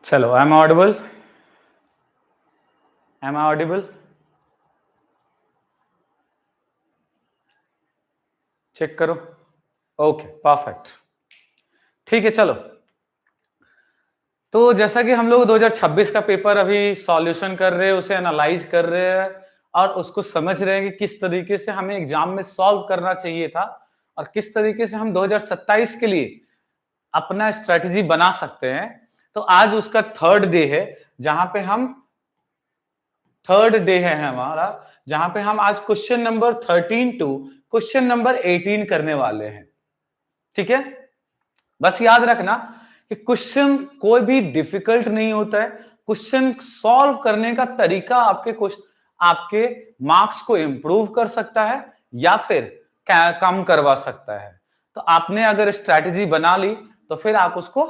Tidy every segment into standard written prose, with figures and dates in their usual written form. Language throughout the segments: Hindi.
चलो, I am audible? Am I audible? Check करो। Okay, perfect. ठीक है, चलो। तो जैसा कि हम लोग 2026 का पेपर अभी सॉल्यूशन कर रहे हैं, उसे एनालाइज कर रहे हैं और उसको समझ रहे हैं कि किस तरीके से हमें एग्जाम में सॉल्व करना चाहिए था और किस तरीके से हम 2027 के लिए अपना स्ट्रेटजी बना सकते हैं। तो आज उसका थर्ड डे है, जहां पे हम हमारा, जहां पे हम आज question number 13 to question number 18 करने वाले हैं। ठीक है, बस याद रखना कि क्वेश्चन कोई भी डिफिकल्ट नहीं होता है। क्वेश्चन सॉल्व करने का तरीका आपके मार्क्स को इंप्रूव कर सकता है या फिर कम करवा सकता है। तो आपने अगर स्ट्रैटेजी बना ली तो फिर आप उसको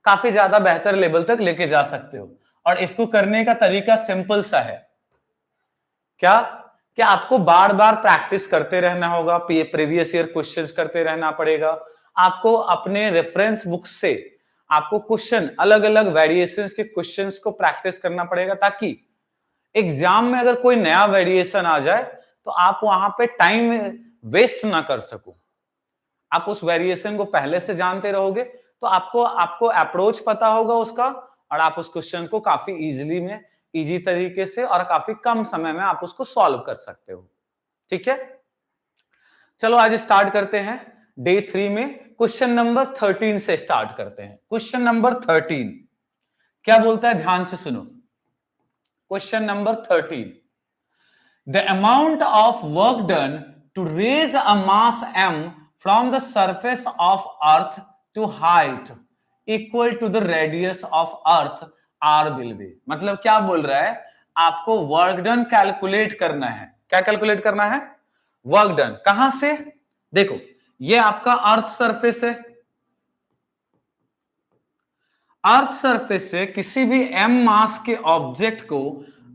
काफी ज्यादा बेहतर लेवल तक लेके जा सकते हो। और इसको करने का तरीका सिंपल सा है। क्या कि आपको बार बार प्रैक्टिस करते रहना होगा, प्रीवियस ईयर क्वेश्चंस करते रहना पड़ेगा। आपको अपने रेफरेंस बुक से आपको क्वेश्चन, अलग अलग वेरिएशंस के क्वेश्चंस को प्रैक्टिस करना पड़ेगा, ताकि एग्जाम में अगर कोई नया वेरिएशन आ जाए तो आप वहां पे टाइम वेस्ट ना कर सको। आप उस वेरिएशन को पहले से जानते रहोगे तो आपको अप्रोच पता होगा उसका, और आप उस क्वेश्चन को काफी इजी तरीके से और काफी कम समय में आप उसको सॉल्व कर सकते हो। ठीक है, चलो आज स्टार्ट करते हैं। डे 3 में क्वेश्चन नंबर 13 से स्टार्ट करते हैं। क्वेश्चन नंबर 13 क्या बोलता है, ध्यान से सुनो। Question number 13, the amount of work done to raise a mass m from the surface of earth to height equal to the radius of earth r will be। मतलब क्या बोल रहा है, आपको वर्क डन कैलकुलेट करना है। क्या कैलकुलेट करना है? Work done. कहां से? देखो, ये आपका अर्थ सरफेस है। अर्थ सरफेस से किसी भी m मास के ऑब्जेक्ट को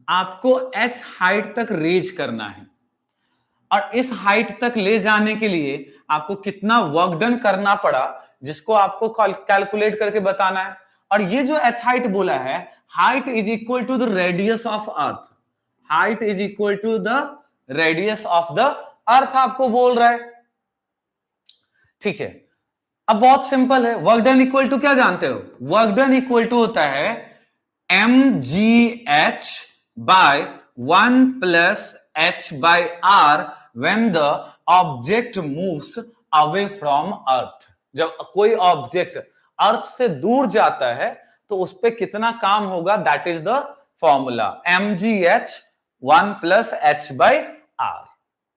आपको h हाइट तक रेज करना है, और इस हाइट तक ले जाने के लिए आपको कितना वर्क डन करना पड़ा, जिसको आपको कैलकुलेट करके बताना है। और ये जो h हाइट बोला है, height is equal to the radius of earth. Height is equal to the radius of the earth आपको बोल रहा है। ठीक है, अब बहुत सिंपल है। वर्क डन इक्वल टू क्या जानते हो? वर्क डन इक्वल टू होता है mgh by 1 plus h by r when the object moves away from earth। जब कोई ऑब्जेक्ट अर्थ से दूर जाता है तो उस पर कितना काम होगा, that is the formula mgh 1 plus h by r,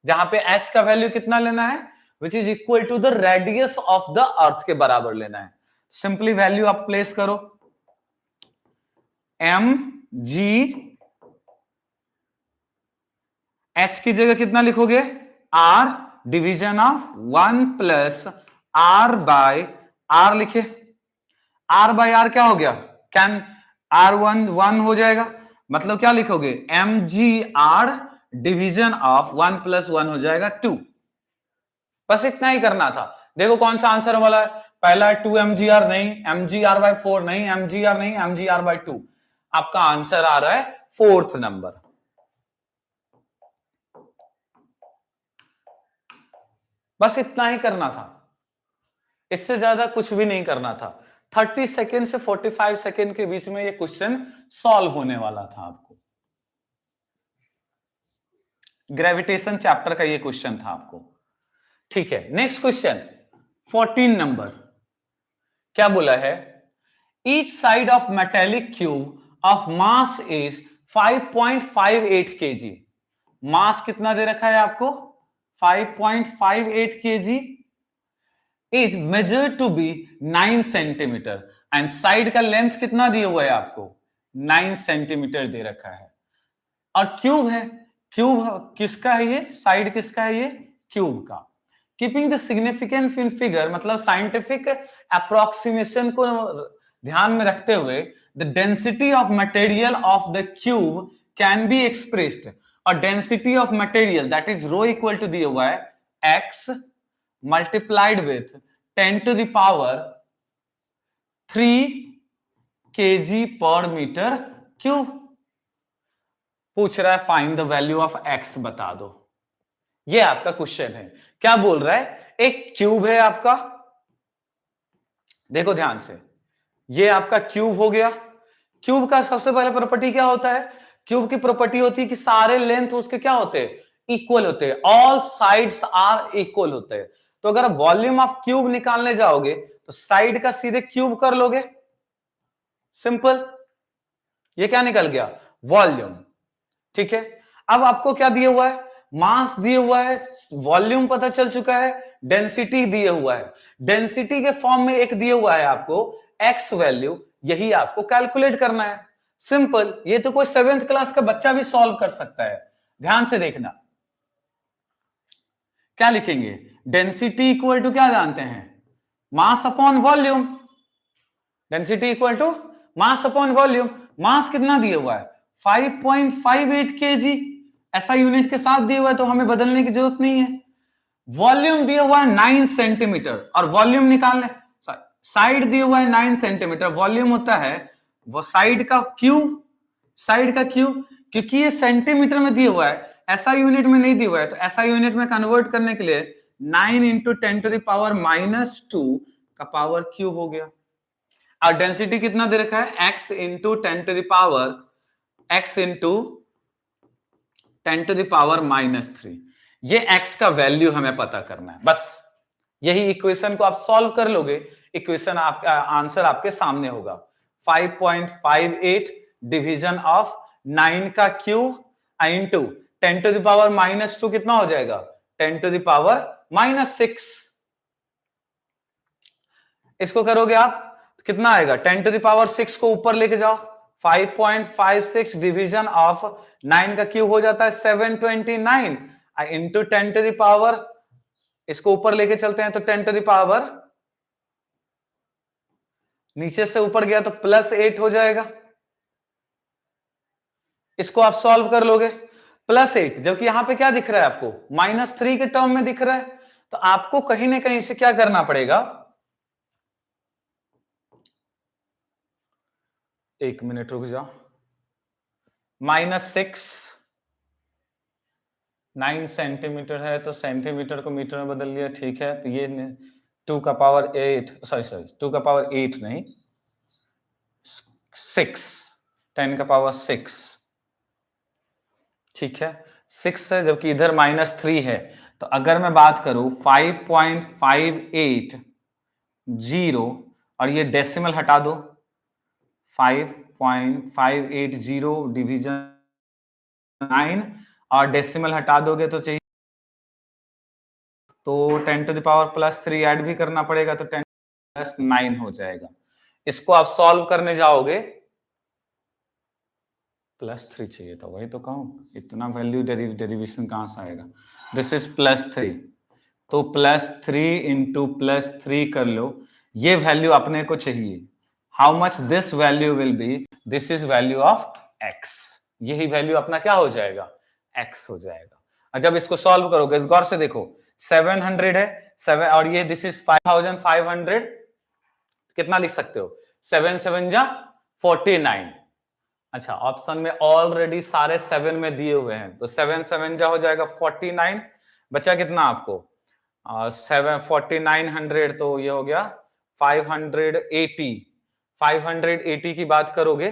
जहां पे h का वैल्यू कितना लेना है, which is equal to the radius of the earth के बराबर लेना है। सिंपली वैल्यू आप प्लेस करो, mg h की जगह कितना लिखोगे, r division of 1 plus r by r लिखे। r बाय r क्या हो गया, कैन r1 1 हो जाएगा, मतलब क्या लिखोगे, mgr डिवीजन ऑफ 1 प्लस 1 हो जाएगा 2। बस इतना ही करना था। देखो कौन सा आंसर वाला है, पहला है 2 mgr, नहीं mgr बाय 4, नहीं mgr, नहीं mgr बाय 2। आपका आंसर आ रहा है 4th नंबर। बस इतना ही करना था, इससे ज्यादा कुछ भी नहीं करना था। 30 सेकेंड से 45 सेकेंड के बीच में ये क्वेश्चन सॉल्व होने वाला था आपको। ग्रेविटेशन चैप्टर का ये क्वेश्चन था आपको। ठीक है, नेक्स्ट क्वेश्चन 14 नंबर क्या बोला है, each side of metallic cube of mass is 5.58 kg। Mass कितना दे रखा है आपको, 5.58 kg, is measured to be 9 centimetre, and side का लेंथ कितना दिया हुआ है आपको, 9 सेंटीमीटर दे रखा है। और क्यूब है, क्यूब किसका है ये, साइड किसका है ये, क्यूब का। Keeping the significant in figure, मतलब साइंटिफिक अप्रोक्सीमेशन को ध्यान में रखते हुए, the density of material of the cube can be expressed, और density of material that is rho equal to दिया हुआ है x multiplied with 10 to the power 3 KG per metre cube. पूछ रहा है find the value of x, बता दो। ये आपका क्वेश्चन है। क्या बोल रहा है, एक क्यूब है आपका, देखो ध्यान से, ये आपका क्यूब हो गया। क्यूब का सबसे पहले प्रॉपर्टी क्या होता है, क्यूब की प्रॉपर्टी होती है कि सारे लेंथ उसके क्या होते हैं, इक्वल होते हैं, ऑल साइड्स आर इक्वल होते हैं। तो अगर वॉल्यूम ऑफ क्यूब निकालने जाओगे तो साइड का सीधे क्यूब कर लोगे, सिंपल। ये क्या निकल गया, वॉल्यूम। ठीक है, अब आपको क्या दिया हुआ है, मास दिया हुआ है, वॉल्यूम पता चल चुका है, डेंसिटी दिया हुआ है। डेंसिटी के फॉर्म में एक दिया हुआ है आपको एक्स वैल्यू, यही आपको कैलकुलेट करना है, सिंपल। ये तो कोई 7th क्लास का बच्चा भी सॉल्व कर सकता है। ध्यान से देखना, क्या लिखेंगे, डेंसिटी इक्वल टू क्या जानते हैं, mass upon volume. Density equal to mass upon volume. Mass कितना दिया हुआ है, 5.58 kg, ऐसा यूनिट के साथ दिया हुआ है तो हमें बदलने की जरूरत नहीं है। वॉल्यूम दिया हुआ है 9 सेंटीमीटर, और वॉल्यूम निकालने, साइड दिया हुआ है 9 सेंटीमीटर, वॉल्यूम होता है वो साइड का क्यूब, साइड का क्यूब। क्योंकि ये सेंटीमीटर में दिया हुआ है, ऐसा यूनिट में नहीं दिया हुआ है, तो ऐसा यूनिट में कन्वर्ट करने के लिए 9 × 10⁻⁻2 का पावर क्यूब हो गया। और डेंसिटी कितना दे रखा है, x × 10⁻3। ये x का वैल्यू हमें पता करना है, बस यही इक्वेशन को आप सॉल्व कर लोगे, इक्वेशन आपका आंसर आपके सामने होगा। 5.58 डिवीजन ऑफ 9 का क्यूब इंटू 10⁻⁻2 कितना हो जाएगा, 10⁻⁻6। इसको करोगे आप कितना आएगा, 10⁻6 को ऊपर लेके जाओ, 5.56 डिवीजन ऑफ 9 का क्यूब हो जाता है 729 इंटू 10⁻, इसको ऊपर लेके चलते हैं तो 10⁻, नीचे से ऊपर गया तो +8 हो जाएगा। इसको आप सॉल्व कर लोगे, +8, जबकि यहां पे क्या दिख रहा है आपको, -3 के टर्म में दिख रहा है, तो आपको कहीं ना कहीं से क्या करना पड़ेगा, 1 मिनट रुक जाओ, -6, 9 सेंटीमीटर है तो सेंटीमीटर को मीटर में बदल लिया, ठीक है। तो ये 2⁸, सॉरी 2⁸8 नहीं, 6, 10⁻6, ठीक है, 6 है, जबकि इधर -3 है। तो अगर मैं बात करूं 5.580 और ये डेसिमल हटा दो, 5.580 डिवीजन 9 और डेसिमल हटा दोगे तो चाहिए, तो 10⁻+3 ऐड भी करना पड़ेगा, तो 10+9 हो जाएगा। इसको आप सॉल्व करने जाओगे, +3 चाहिए था, वही तो कहूं, इतना वैल्यू डेरिवेशन कहां से आएगा। दिस इज +3, तो +3 इंटू +3 कर लो, ये वैल्यू अपने को चाहिए। How much this value will be, this is value of x, यही वैल्यू अपना क्या हो जाएगा, x हो जाएगा। और जब इसको सॉल्व करोगे, गौर से देखो, 700 है 7, और ये दिस इज 5500, कितना लिख सकते हो, 7 7 जा 49। अच्छा, ऑप्शन में ऑलरेडी सारे 7 में दिए हुए हैं, तो 7 7 जा हो जाएगा 49, बचा कितना आपको 4900, तो ये हो गया 580। 580 की बात करोगे,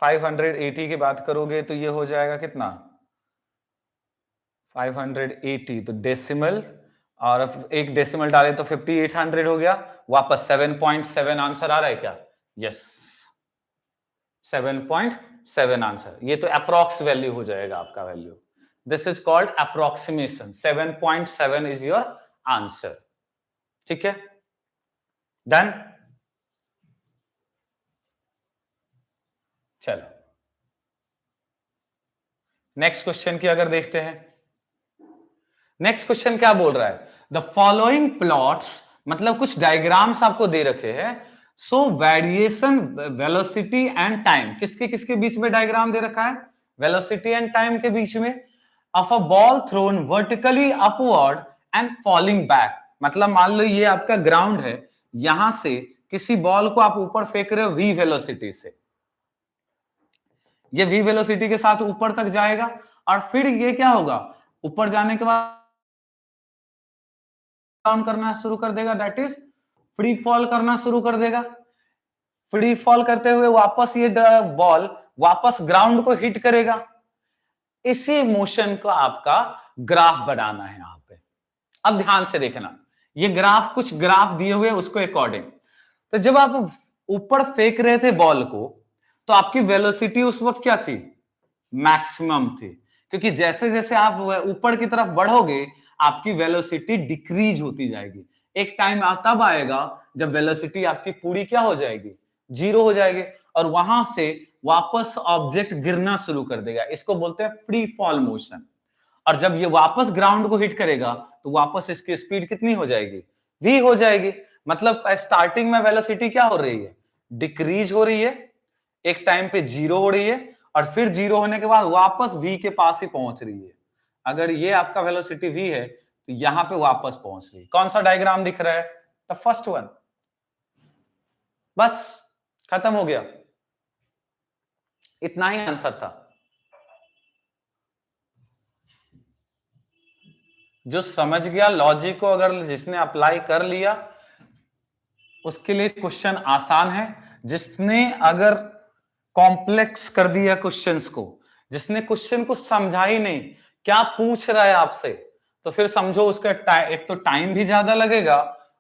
की बात करोगे तो ये हो जाएगा कितना 580, तो डेसिमल, और एक डेसिमल डाले तो 5800 हो गया, वापस 7.7 आंसर आ रहा है क्या, यस 7.7 आंसर। ये तो अप्रॉक्स वैल्यू हो जाएगा आपका value, this is called approximation, 7.7 is your answer, ठीक है, डन। चलो नेक्स्ट क्वेश्चन की अगर देखते हैं, नेक्स्ट क्वेश्चन क्या बोल रहा है, द फॉलोइंग प्लॉट्स, मतलब कुछ डायग्राम्स आपको दे रखे हैं, सो वेरिएशन वेलोसिटी एंड टाइम, किसके किसके बीच में डायग्राम दे रखा है, वेलोसिटी एंड टाइम के बीच में, of a ball thrown vertically upward and falling back, मतलब मान लो ये आपका ग्राउंड है, यहां से किसी बॉल को आप ऊपर फेंक रहे हो v वेलोसिटी से, ये v वेलोसिटी के साथ ऊपर तक जाएगा और फिर ये क्या होगा, ऊपर जाने के बाद डाउन करना शुरू कर देगा, दैट इज फ्री फॉल करना शुरू कर देगा। फ्री फॉल करते हुए वापस ये बॉल वापस ग्राउंड को हिट करेगा। इसी मोशन को आपका ग्राफ बनाना है यहां पे। अब ध्यान से देखना, ये ग्राफ कुछ ग्राफ दिए हुए उसको अकॉर्डिंग, तो जब आप ऊपर फेंक रहे थे बॉल को तो आपकी वेलोसिटी उस वक्त क्या थी, मैक्सिमम थी, क्योंकि जैसे जैसे आप ऊपर की तरफ बढ़ोगे आपकी वेलोसिटी डिक्रीज होती जाएगी। एक टाइम तब आएगा जब वेलोसिटी आपकी पूरी क्या हो जाएगी, जीरो हो जाएगी, और वहां से वापस ऑब्जेक्ट गिरना शुरू कर देगा। इसको बोलते हैं फ्री फॉल मोशन। और जब ये वापस ग्राउंड को हिट करेगा तो वापस इसकी स्पीड कितनी हो जाएगी, v हो जाएगी। मतलब स्टार्टिंग में वेलोसिटी क्या हो रही है, डिक्रीज हो रही है, एक टाइम पे जीरो हो रही है, और फिर जीरो होने के बाद वापस v के पास ही पहुंच रही है। अगर ये आपका वेलोसिटी v है तो यहां पे वापस पहुंच रही है। कौन सा डायग्राम दिख रहा है, द फर्स्ट वन। बस खत्म हो गया, इतना ही आंसर था। जो समझ गया लॉजिक को, अगर जिसने अप्लाई कर लिया उसके लिए क्वेश्चन आसान है। जिसने अगर कॉम्प्लेक्स कर दिया क्वेश्चंस को, जिसने क्वेश्चन को समझा ही नहीं क्या पूछ रहा है आपसे, तो फिर समझो उसका एक तो टाइम भी ज्यादा लगेगा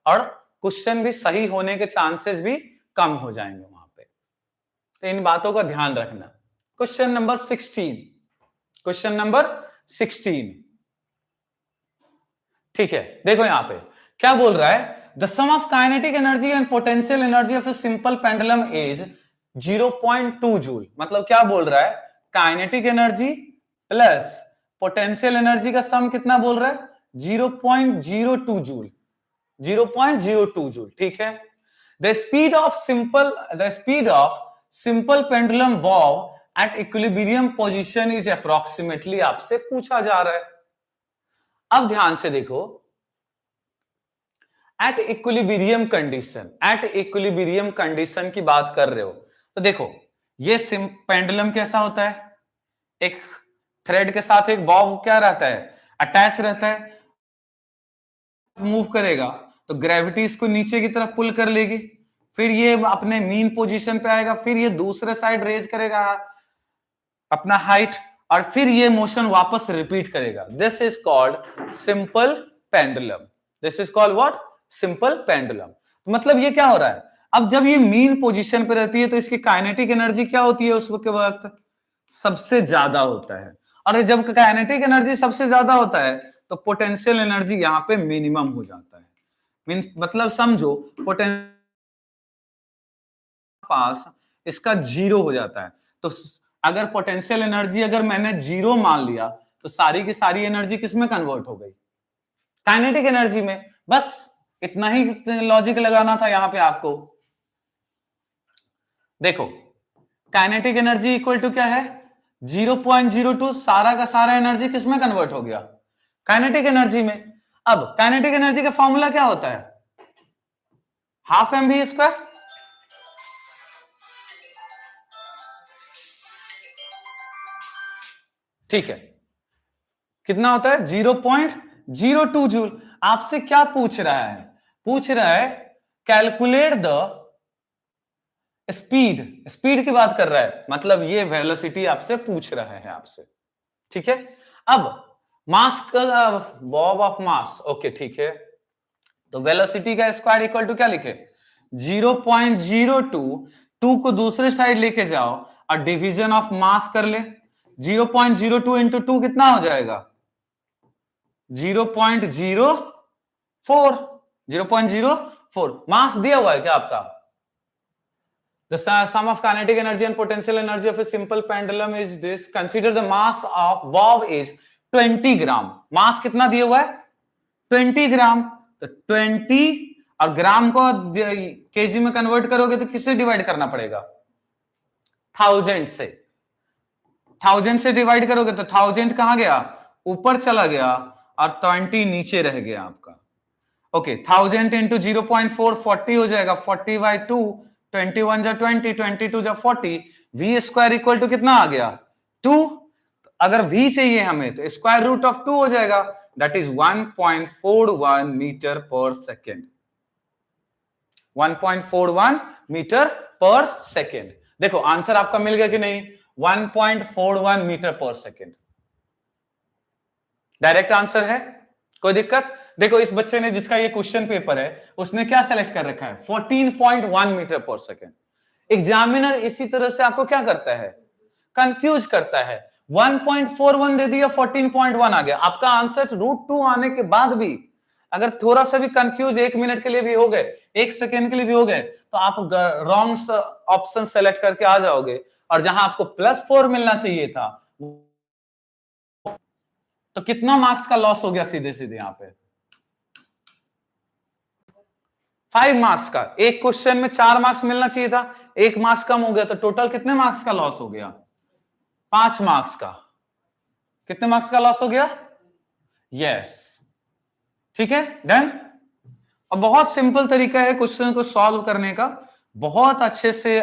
और क्वेश्चन भी सही होने के चांसेस भी कम हो जाएंगे वहां पे। तो इन बातों का ध्यान रखना। क्वेश्चन नंबर 16, क्वेश्चन नंबर 16, ठीक है। देखो यहां पे क्या बोल रहा है, the sum of kinetic energy and potential energy of a simple pendulum is 0.2 joule. मतलब क्या बोल रहा है, kinetic energy plus potential energy का सम कितना बोल रहा है, 0.02 जूल, 0.02 जूल, ठीक है। The speed of simple pendulum Bob at equilibrium position is approximately आपसे पूछा जा रहा है। अब ध्यान से देखो, एट इक्विलिब्रियम कंडीशन की बात कर रहे हो, तो देखो ये पेंडुलम कैसा होता है, एक थ्रेड के साथ एक बॉब क्या रहता है, अटैच रहता है। मूव करेगा तो ग्रेविटी इसको नीचे की तरफ पुल कर लेगी, फिर ये अपने मीन पोजीशन पे आएगा, फिर ये दूसरे साइड रेज करेगा अपना हाइट, और फिर ये मोशन वापस रिपीट करेगा। This is called simple pendulum. This is called what, simple pendulum. मतलब ये क्या हो रहा है, अब जब ये मीन पोजीशन पे रहती है तो इसकी काइनेटिक एनर्जी क्या होती है उस वक्त, सबसे ज्यादा होता है। और जब काइनेटिक एनर्जी सबसे ज्यादा होता है तो पोटेंशियल एनर्जी यहां पे मिनिमम हो जाता है। मतलब समझो पोटेंशियल पास इसका जीरो हो जाता है। तो अगर पोटेंशियल एनर्जी अगर मैंने जीरो मान लिया तो सारी की सारी एनर्जी किस में कन्वर्ट हो गई, काइनेटिक एनर्जी में। बस इतना ही लॉजिक लगाना था यहां पे आपको। देखो काइनेटिक एनर्जी इक्वल टू क्या है, 0.02, सारा का सारा एनर्जी किस में कन्वर्ट हो गया, काइनेटिक एनर्जी में। अब काइनेटिक एनर्जी का फॉर्मूला क्या होता है, हाफ mv स्क्वायर। ठीक है, कितना होता है 0.02 जूल। आपसे क्या पूछ रहा है, पूछ रहा है कैलकुलेट द स्पीड की बात कर रहा है, मतलब ये वेलोसिटी आपसे पूछ रहा है आपसे, ठीक है। अब मास का बॉब ऑफ मास, ओके ठीक है, तो वेलोसिटी का स्क्वायर इक्वल टू क्या लिखे, 0.02, 2 को दूसरे साइड लेके जाओ और डिवीजन ऑफ मास कर ले। 0.02 इंटू 2 कितना हो जाएगा, 0.04, 0.04। मास दिया हुआ है क्या आपका, the sum of kinetic energy and potential energy of a simple pendulum is this, consider the mass of bob is 20 ग्राम। मास कितना दिया हुआ है, 20 ग्राम। तो 20 और ग्राम को केजी में कन्वर्ट करोगे तो किससे डिवाइड करना पड़ेगा, 1000 से। 1000 से डिवाइड करोगे तो 1000 कहां गया, ऊपर चला गया, और 20 नीचे रह गया आपका। ओके 1000 इंटू 0.4 40 हो जाएगा, 40 बाई 2, 21 जा 20, 22 जा 40, v स्क्वायर इक्वल टू कितना आ गया 2। अगर v चाहिए हमें तो स्क्वायर रूट ऑफ 2 हो जाएगा, दैट इज 1.41 मीटर पर सेकेंड। 1.41 मीटर पर सेकेंड। देखो आंसर आपका मिल गया कि नहीं, 1.41 मीटर पर सेकेंड डायरेक्ट आंसर है, कोई दिक्कत? देखो इस बच्चे ने जिसका ये क्वेश्चन पेपर है उसने क्या सेलेक्ट कर रखा है 14.1 मीटर पर सेकेंड। एग्जामिनर इसी तरह से आपको क्या करता है, कंफ्यूज करता है। 1.41 दे दिया, 14.1 आ गया। आपका आंसर √2 आने के बाद भी अगर थोड़ा सा भी कंफ्यूज 1 मिनट के लिए भी हो गए, 1 सेकेंड के लिए भी हो गए, तो आप रॉन्ग ऑप्शन सेलेक्ट करके आ जाओगे, और जहां आपको +4 मिलना चाहिए था तो कितना मार्क्स का लॉस हो गया सीधे सीधे यहां पे, 5 मार्क्स का। एक क्वेश्चन में 4 मार्क्स मिलना चाहिए था, 1 मार्क्स कम हो गया, तो टोटल कितने मार्क्स का लॉस हो गया, 5 मार्क्स का। कितने मार्क्स का लॉस हो गया, यस ठीक है, डन। अब बहुत सिंपल तरीका है क्वेश्चन को सॉल्व करने का, बहुत अच्छे से